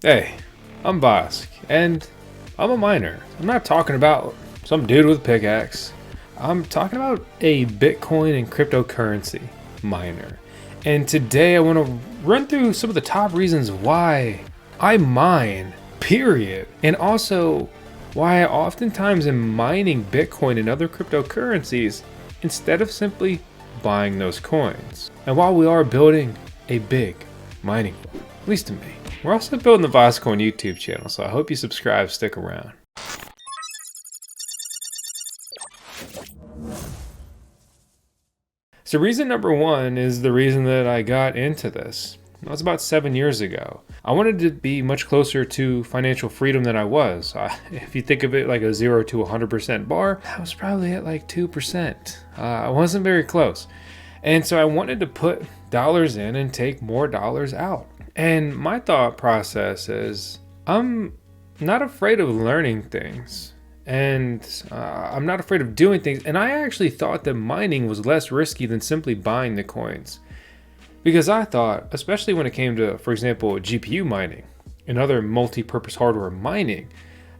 Hey, I'm Vosk, and I'm a miner. I'm not talking about some dude with a pickaxe. I'm talking about a Bitcoin and cryptocurrency miner. And today I want to run through some of the top reasons why I mine, period. And also why I oftentimes am mining Bitcoin and other cryptocurrencies instead of simply buying those coins. And while we are building a big mining farm, at least to me, we're also building the VoskCoin YouTube channel, so I hope you subscribe, stick around. So reason number one is the reason that I got into this. That was about 7 years ago. I wanted to be much closer to financial freedom than I was. If you think of it like a 0 to 100% bar, I was probably at like 2%. I wasn't very close. And so I wanted to put dollars in and take more dollars out. And my thought process is, I'm not afraid of learning things, and I'm not afraid of doing things. And I actually thought that mining was less risky than simply buying the coins, because I thought, especially when it came to, for example, GPU mining and other multi-purpose hardware mining,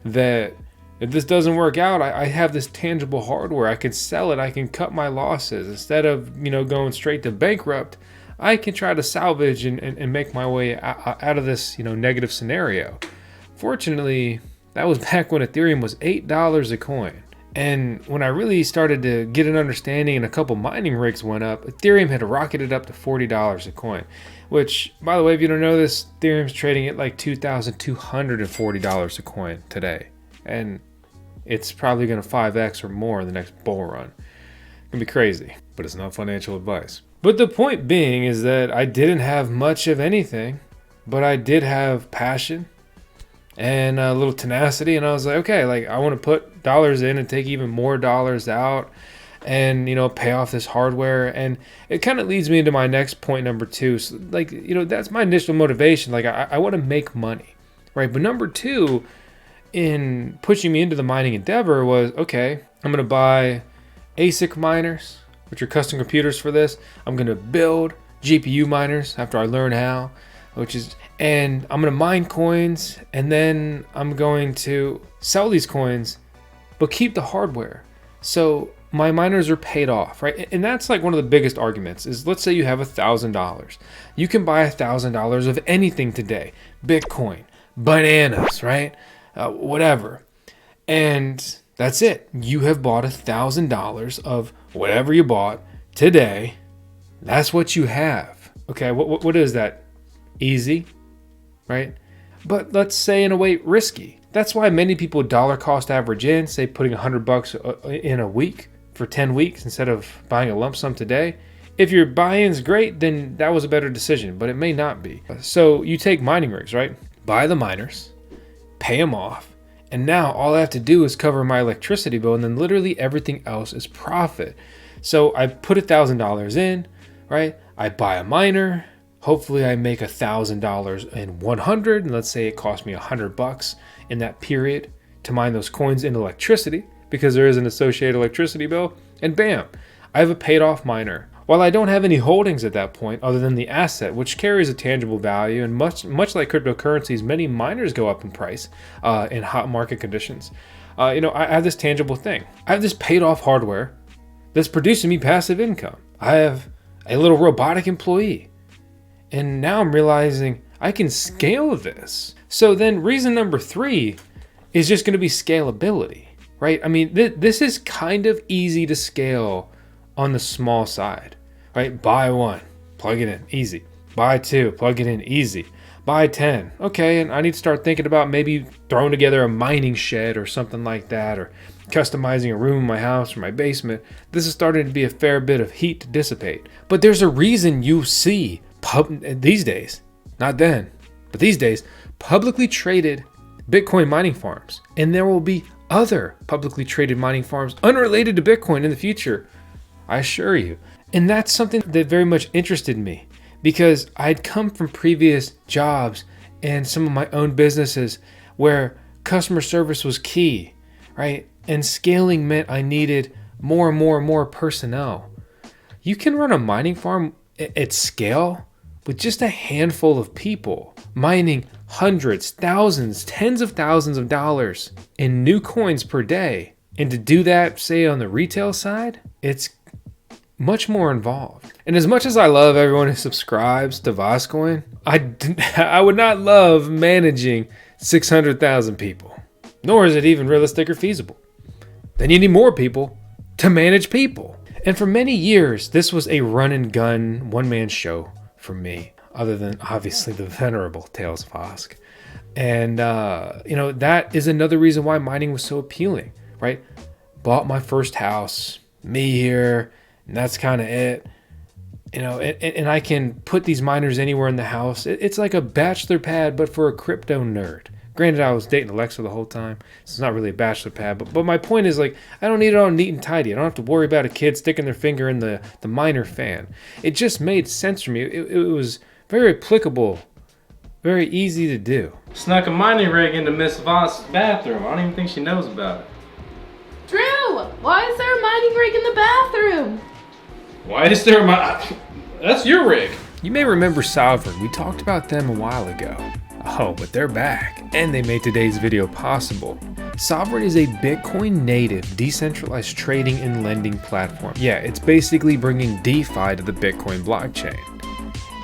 that if this doesn't work out, I have this tangible hardware. I can sell it. I can cut my losses instead of going straight to bankrupt. I can try to salvage and make my way out of this negative scenario. Fortunately, that was back when Ethereum was $8 a coin. And when I really started to get an understanding and a couple mining rigs went up, Ethereum had rocketed up to $40 a coin. Which, by the way, if you don't know this, Ethereum's trading at like $2,240 a coin today. And it's probably going to 5x or more in the next bull run. It's going to be crazy, but it's not financial advice. But the point being is that I didn't have much of anything, but I did have passion and a little tenacity. And I was like, okay, like I want to put dollars in and take even more dollars out and, pay off this hardware. And it kind of leads me into my next point, number two. So that's my initial motivation. Like I want to make money, right? But number two in pushing me into the mining endeavor was, okay, I'm going to buy ASIC miners, which are custom computers for this. I'm going to build GPU miners after I learn how, and I'm going to mine coins, and then I'm going to sell these coins, but keep the hardware. So my miners are paid off, right? And that's like one of the biggest arguments is, let's say you have $1,000. You can buy $1,000 of anything today, Bitcoin, bananas, right? Whatever. And that's it. You have bought $1,000 of whatever you bought today. That's what you have. Okay, what is that? Easy, right? But let's say in a way risky. That's why many people dollar cost average in, say putting $100 in a week for 10 weeks instead of buying a lump sum today. If your buy-in's great, then that was a better decision, but it may not be. So you take mining rigs, right? Buy the miners, pay them off. And now all I have to do is cover my electricity bill, and then literally everything else is profit. So I put $1,000 in, right? I buy a miner. Hopefully I make $1,000 in 100, and let's say it cost me $100 in that period to mine those coins in electricity, because there is an associated electricity bill. And bam, I have a paid off miner. While I don't have any holdings at that point other than the asset, which carries a tangible value, and much like cryptocurrencies, many miners go up in price in hot market conditions. I have this tangible thing. I have this paid off hardware that's producing me passive income. I have a little robotic employee. And now I'm realizing I can scale this. So then reason number three is just going to be scalability, right? I mean, this is kind of easy to scale on the small side, right? Buy one, plug it in, easy. Buy two, plug it in, easy. Buy 10, okay, and I need to start thinking about maybe throwing together a mining shed or something like that, or customizing a room in my house or my basement. This is starting to be a fair bit of heat to dissipate. But there's a reason you see these days, not then, but these days, publicly traded Bitcoin mining farms. And there will be other publicly traded mining farms unrelated to Bitcoin in the future, I assure you. And that's something that very much interested me, because I'd come from previous jobs and some of my own businesses where customer service was key, right? And scaling meant I needed more and more personnel. You can run a mining farm at scale with just a handful of people mining hundreds, thousands, tens of thousands of dollars in new coins per day. And to do that, say on the retail side, it's much more involved. And as much as I love everyone who subscribes to VoskCoin, I would not love managing 600,000 people, nor is it even realistic or feasible. Then you need more people to manage people. And for many years, this was a run and gun one-man show for me, other than obviously the venerable Tales of Vosk. And, that is another reason why mining was so appealing, right? Bought my first house, me here, and that's kind of it. And I can put these miners anywhere in the house. It's like a bachelor pad, but for a crypto nerd. Granted, I was dating Alexa the whole time, so it's not really a bachelor pad. But my point is, like, I don't need it all neat and tidy. I don't have to worry about a kid sticking their finger in the miner fan. It just made sense for me. It was very applicable, very easy to do. Snuck a mining rig into Miss Vosk's bathroom. I don't even think she knows about it. Drew, why is there a mining rig in the bathroom? Why is there That's your rig. You may remember Sovereign. We talked about them a while ago. Oh, but they're back, and they made today's video possible. Sovereign is a Bitcoin native decentralized trading and lending platform. Yeah, it's basically bringing DeFi to the Bitcoin blockchain.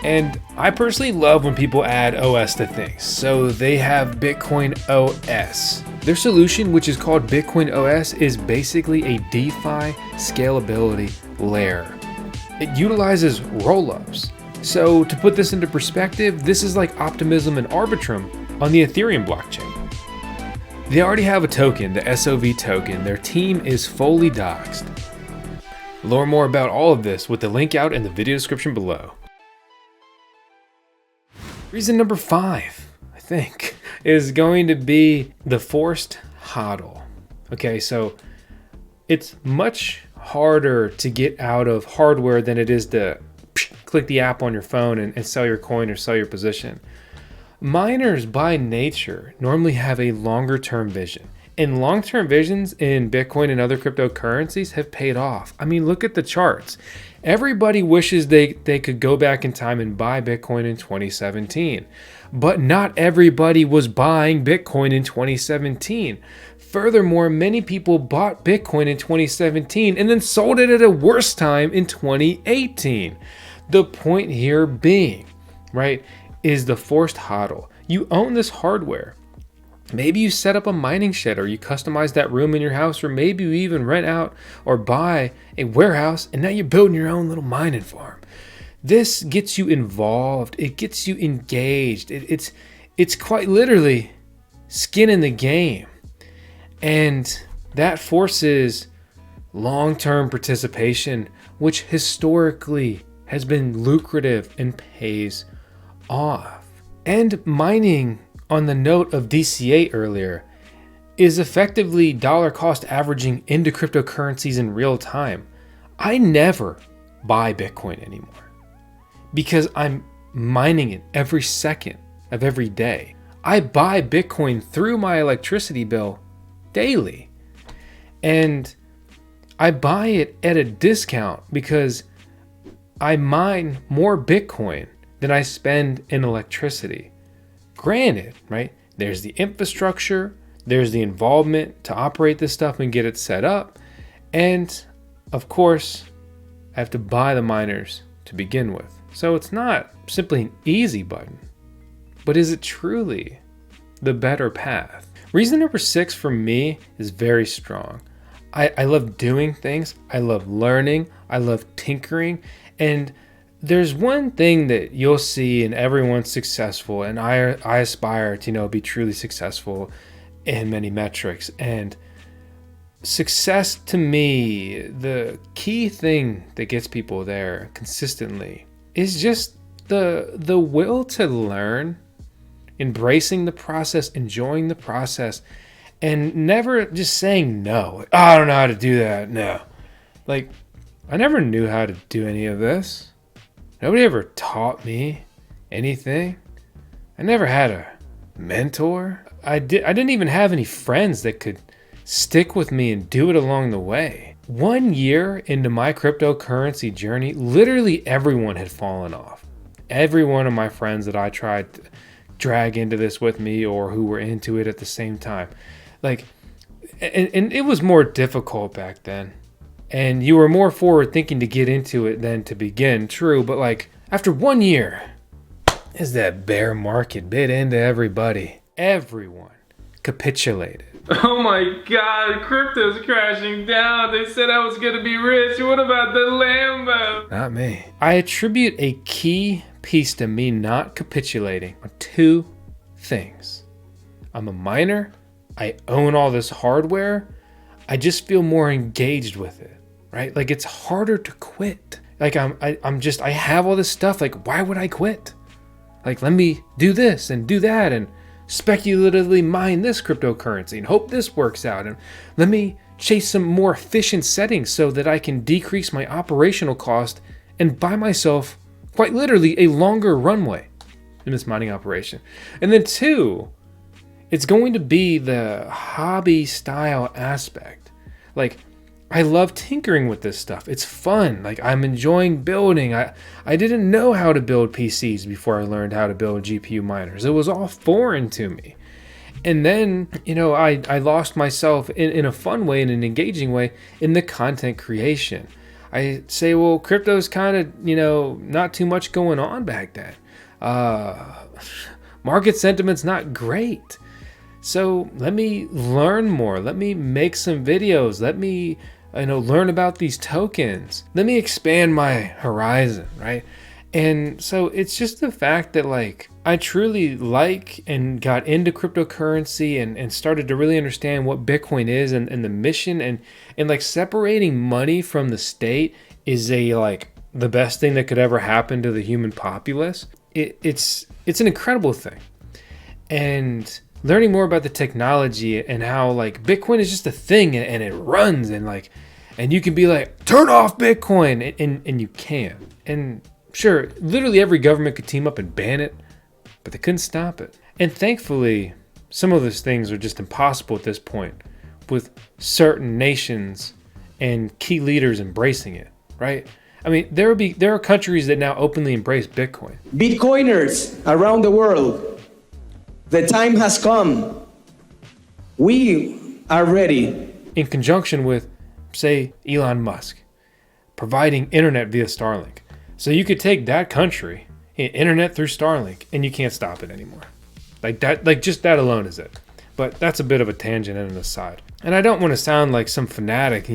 And I personally love when people add OS to things. So they have Bitcoin OS. Their solution, which is called Bitcoin OS, is basically a DeFi scalability layer. It utilizes rollups. So to put this into perspective, this is like Optimism and Arbitrum on the Ethereum blockchain. They already have a token, the SOV token. Their team is fully doxed. Learn more about all of this with the link out in the video description below. Reason number 5, I think, is going to be the forced hodl. Okay, so it's much harder to get out of hardware than it is to click the app on your phone and sell your coin or sell your position. Miners by nature normally have a longer term vision, and long-term visions in Bitcoin and other cryptocurrencies have paid off. I mean, look at the charts. Everybody wishes they could go back in time and buy Bitcoin in 2017, but not everybody was buying Bitcoin in 2017. Furthermore, many people bought Bitcoin in 2017 and then sold it at a worse time in 2018. The point here being, right, is the forced hodl. You own this hardware. Maybe you set up a mining shed, or you customize that room in your house, or maybe you even rent out or buy a warehouse, and now you're building your own little mining farm. This gets you involved. It gets you engaged. It's quite literally skin in the game. And that forces long-term participation, which historically has been lucrative and pays off. And mining, on the note of DCA earlier, is effectively dollar cost averaging into cryptocurrencies in real time. I never buy Bitcoin anymore because I'm mining it every second of every day. I buy Bitcoin through my electricity bill daily, and I buy it at a discount because I mine more Bitcoin than I spend in electricity. Granted, right, there's the infrastructure, there's the involvement to operate this stuff and get it set up, and of course I have to buy the miners to begin with. So it's not simply an easy button, but is it truly the better path? Reason number 6 for me is very strong. I love doing things, I love learning, I love tinkering, and there's one thing that you'll see in everyone successful, and I aspire to be truly successful in many metrics. And success to me, the key thing that gets people there consistently is just the will to learn, embracing the process, enjoying the process, and never just saying no. Oh, I don't know how to do that. No. Like, I never knew how to do any of this. Nobody ever taught me anything. I never had a mentor. I didn't even have any friends that could stick with me and do it along the way. 1 year into my cryptocurrency journey, literally everyone had fallen off. Every one of my friends that I tried to drag into this with me or who were into it at the same time. Like, and it was more difficult back then. And you were more forward thinking to get into it than to begin. True, but like after 1 year, as that bear market bit into everybody, everyone capitulated. Oh my God, crypto's crashing down. They said I was gonna be rich. What about the Lambo? Not me. I attribute a key piece to me not capitulating on two things. I'm a miner. I own all this hardware. I just feel more engaged with it, right? Like it's harder to quit. Like I have all this stuff. Like why would I quit? Like let me do this and do that and speculatively mine this cryptocurrency and hope this works out. And let me chase some more efficient settings so that I can decrease my operational cost and buy myself quite literally a longer runway in this mining operation. And then two, it's going to be the hobby style aspect. Like I love tinkering with this stuff. It's fun. Like I'm enjoying building. I didn't know how to build PCs before I learned how to build GPU miners. It was all foreign to me. And then, I lost myself in a fun way, in an engaging way, in the content creation. I say, well, crypto's kind of, not too much going on back then. Market sentiment's not great. So let me learn more. Let me make some videos. Let me learn about these tokens. Let me expand my horizon, right? And so it's just the fact that like I truly like and got into cryptocurrency and started to really understand what Bitcoin is and the mission and like separating money from the state is the best thing that could ever happen to the human populace. It's an incredible thing. And learning more about the technology and how like Bitcoin is just a thing and it runs and you can be like, turn off Bitcoin and you can. And sure, literally every government could team up and ban it, but they couldn't stop it. And thankfully, some of those things are just impossible at this point with certain nations and key leaders embracing it, right? I mean, there are countries that now openly embrace Bitcoin. Bitcoiners around the world, the time has come. We are ready. In conjunction with, say, Elon Musk, providing internet via Starlink. So you could take that country, internet through Starlink, and you can't stop it anymore. Just that alone is it. But that's a bit of a tangent and an aside. And I don't want to sound like some fanatic,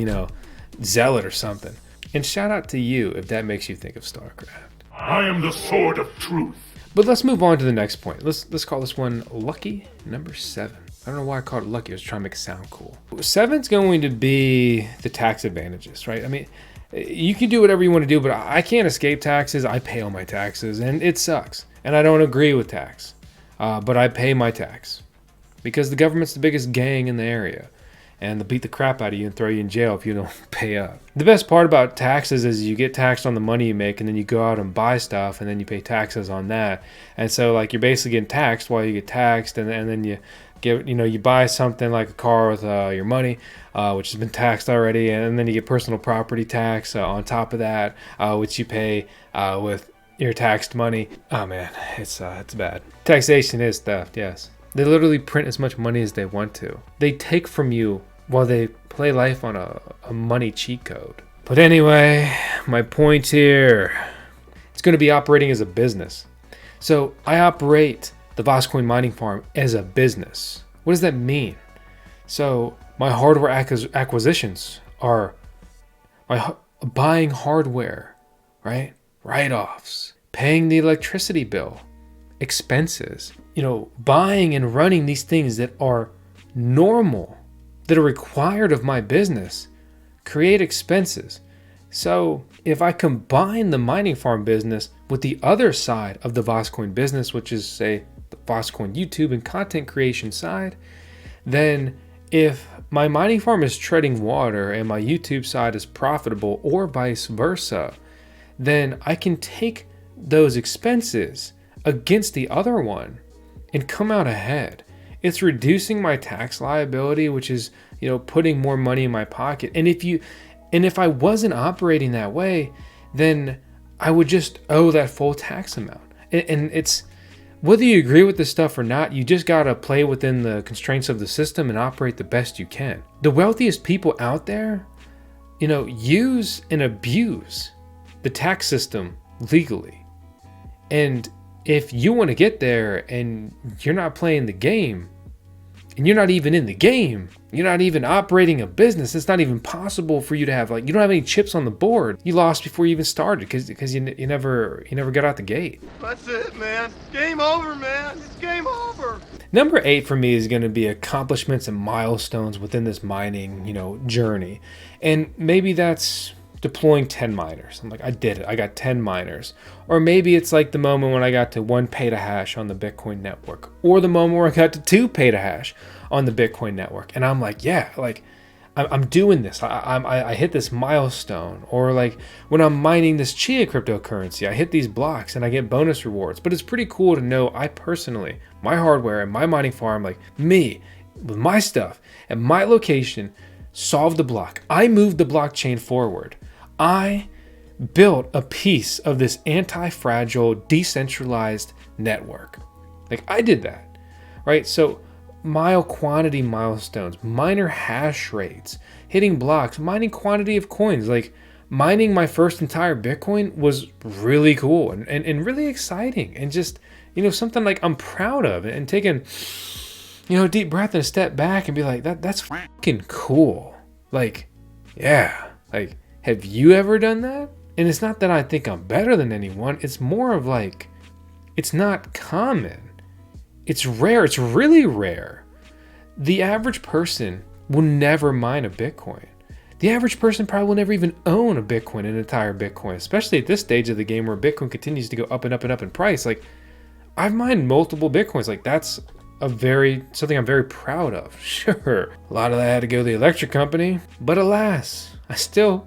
zealot or something. And shout out to you if that makes you think of StarCraft. I am the sword of truth. But let's move on to the next point. Let's call this one lucky number 7. I don't know why I called it lucky. I was trying to make it sound cool. 7's going to be the tax advantages, right? I mean, you can do whatever you want to do, but I can't escape taxes. I pay all my taxes, and it sucks. And I don't agree with tax, but I pay my tax because the government's the biggest gang in the area. And they'll beat the crap out of you and throw you in jail if you don't pay up. The best part about taxes is you get taxed on the money you make, and then you go out and buy stuff, and then you pay taxes on that. And so like you're basically getting taxed while you get taxed, and then you get you buy something like a car with your money, which has been taxed already, and then you get personal property tax on top of that, which you pay with your taxed money. Oh man, it's bad. Taxation is theft, yes. They literally print as much money as they want to. They take from you while they play life on a money cheat code. But anyway, my point here, it's going to be operating as a business. So I operate the VoskCoin mining farm as a business. What does that mean? So my hardware acquisitions are buying hardware, right? Write-offs, paying the electricity bill, expenses, buying and running these things that are normal, that are required of my business, create expenses. So if I combine the mining farm business with the other side of the VoskCoin business, which is say the VoskCoin YouTube and content creation side, then if my mining farm is treading water and my YouTube side is profitable or vice versa, then I can take those expenses against the other one and come out ahead. It's reducing my tax liability, which is, putting more money in my pocket. And if I wasn't operating that way, then I would just owe that full tax amount. And it's whether you agree with this stuff or not, you just gotta play within the constraints of the system and operate the best you can. The wealthiest people out there, use and abuse the tax system legally. And if you want to get there and you're not playing the game, and you're not even in the game, you're not even operating a business, it's not even possible for you to have, you don't have any chips on the board. You lost before you even started because you never got out the gate. That's it, man. It's game over, man. It's game over. Number 8 for me is going to be accomplishments and milestones within this mining, journey. And maybe that's deploying 10 miners. I'm like, I did it. I got 10 miners. Or maybe it's like the moment when I got to 1 petahash on the Bitcoin network, or the moment where I got to 2 petahash on the Bitcoin network. And I'm like, yeah, I'm doing this. I hit this milestone. Or like when I'm mining this Chia cryptocurrency, I hit these blocks and I get bonus rewards. But it's pretty cool to know I personally, my hardware and my mining farm, like me, with my stuff at my location, solved the block. I moved the blockchain forward. I built a piece of this anti-fragile, decentralized network. Like I did that, right? So quantity milestones, miner hash rates, hitting blocks, mining quantity of coins, like mining my first entire Bitcoin was really cool and really exciting, and just, something like I'm proud of, and taking, a deep breath and a step back and be like, that's fucking cool. Like, yeah, like, have you ever done that? And it's not that I think I'm better than anyone. It's more of like, it's not common. It's rare. It's really rare. The average person will never mine a Bitcoin. The average person probably will never even own a Bitcoin, an entire Bitcoin, especially at this stage of the game where Bitcoin continues to go up and up and up in price. Like, I've mined multiple Bitcoins. Like, that's something I'm very proud of. Sure, a lot of that had to go to the electric company, but alas, I still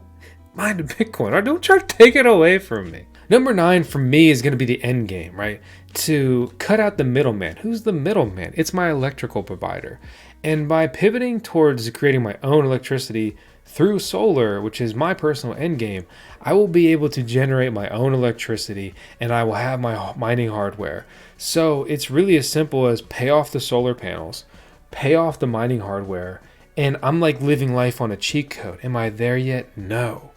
mined a Bitcoin. I don't try to take it away from me. Number 9 for me is going to be the end game, right? To cut out the middleman. Who's the middleman? It's my electrical provider. And by pivoting towards creating my own electricity through solar, which is my personal end game, I will be able to generate my own electricity, and I will have my mining hardware. So it's really as simple as pay off the solar panels, pay off the mining hardware, and I'm like living life on a cheat code. Am I there yet? No.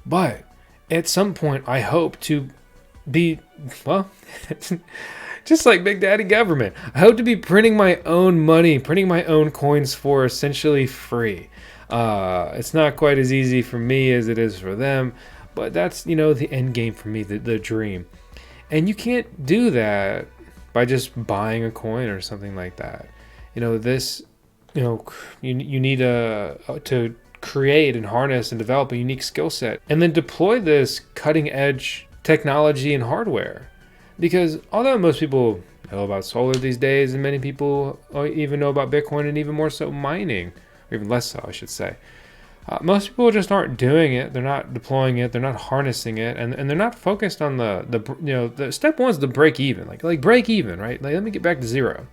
But at some point, I hope to be, well, just like Big Daddy Government, I hope to be printing my own money, printing my own coins for essentially free. It's not quite as easy for me as it is for them, but that's, the end game for me, the dream. And you can't do that by just buying a coin or something like that. You need to create and harness and develop a unique skill set, and then deploy this cutting edge technology and hardware. Because although most people know about solar these days, and many people even know about Bitcoin, and even more so mining, or even less so, I should say, most people just aren't doing it. They're not deploying it. They're not harnessing it, and they're not focused on the step 1 is the break even, like break even, right? Like, let me get back to zero,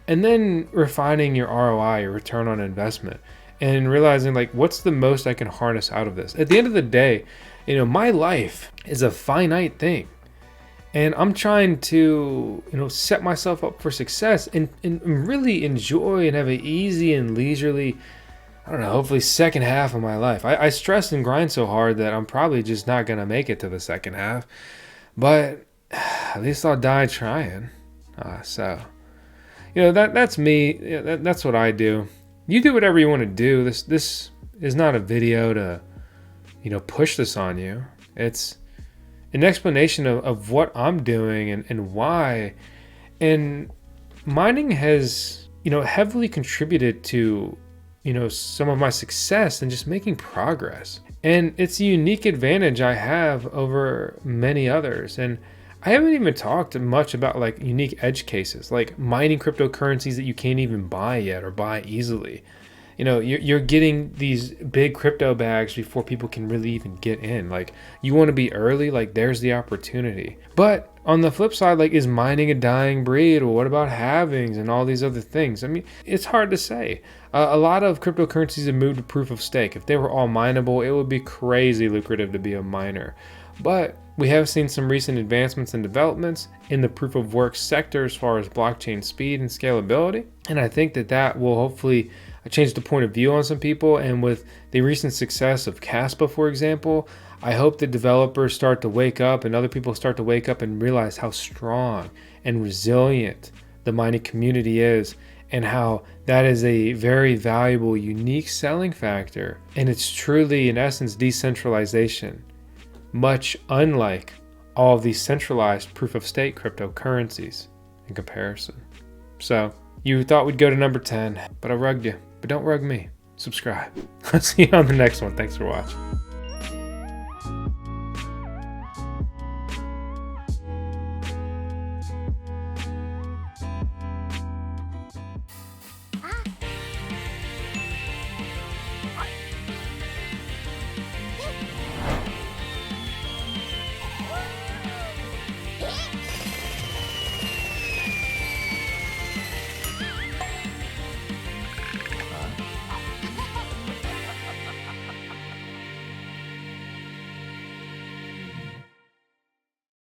and then refining your ROI, your return on investment, and realizing like, what's the most I can harness out of this. At the end of the day, my life is a finite thing, and I'm trying to, set myself up for success and really enjoy and have an easy and leisurely, hopefully second half of my life. I stress and grind so hard that I'm probably just not going to make it to the second half, but at least I'll die trying. So, that's me. That's what I do. You do whatever you want to do. This is not a video to, push this on you. It's an explanation of what I'm doing and why. And mining has, heavily contributed to, some of my success and just making progress. And it's a unique advantage I have over many others. And I haven't even talked much about like unique edge cases, like mining cryptocurrencies that you can't even buy yet or buy easily. You're getting these big crypto bags before people can really even get in. Like, you want to be early, like there's the opportunity. But on the flip side, like, is mining a dying breed? Or what about halvings and all these other things? I mean, it's hard to say. A lot of cryptocurrencies have moved to proof of stake. If they were all mineable, it would be crazy lucrative to be a miner. But We have seen some recent advancements and developments in the proof of work sector as far as blockchain speed and scalability. And I think that that will hopefully change the point of view on some people. And with the recent success of Caspa, for example, I hope the developers start to wake up and other people start to wake up and realize how strong and resilient the mining community is, and how that is a very valuable, unique selling factor. And it's truly, in essence, decentralization, much unlike all of these centralized proof-of-stake cryptocurrencies in comparison. So, you thought we'd go to number 10, but I rugged you. But don't rug me. Subscribe. I'll see you on the next one. Thanks for watching.